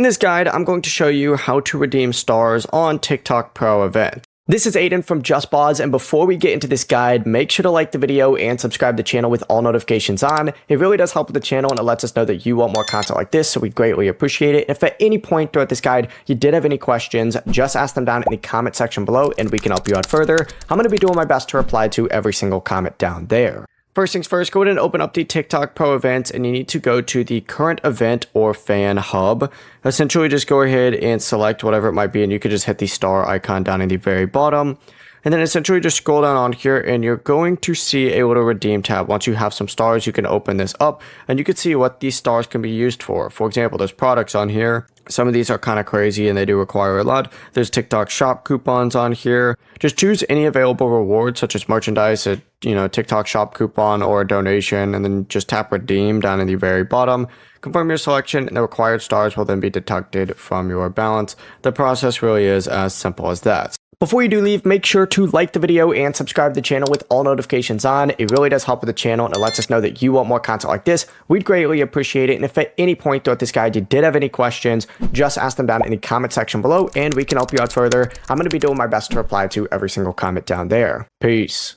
In this guide, I'm going to show you how to redeem stars on TikTok Pro event. This is Aiden from JustBoz, and before we get into this guide, make sure to like the video and subscribe to the channel with all notifications on. It really does help with the channel and it lets us know that you want more content like this, so we greatly appreciate it. If at any point throughout this guide you did have any questions, just ask them down in the comment section below and we can help you out further. I'm going to be doing my best to reply to every single comment down there. First things first, go ahead and open up the TikTok Pro events and you need to go to the current event or fan hub. Essentially just go ahead and select whatever it might be and you could just hit the star icon down in the very bottom. And then essentially just scroll down on here and you're going to see a little redeem tab. Once you have some stars, you can open this up and you can see what these stars can be used for. For example, there's products on here. Some of these are kind of crazy and they do require a lot. There's TikTok shop coupons on here. Just choose any available rewards such as merchandise, a TikTok shop coupon or a donation, and then just tap redeem down in the very bottom. Confirm your selection and the required stars will then be deducted from your balance. The process really is as simple as that. Before you do leave, make sure to like the video and subscribe to the channel with all notifications on. It really does help with the channel and it lets us know that you want more content like this. We'd greatly appreciate it. And if at any point throughout this guide you did have any questions, just ask them down in the comment section below and we can help you out further. I'm going to be doing my best to reply to every single comment down there. Peace.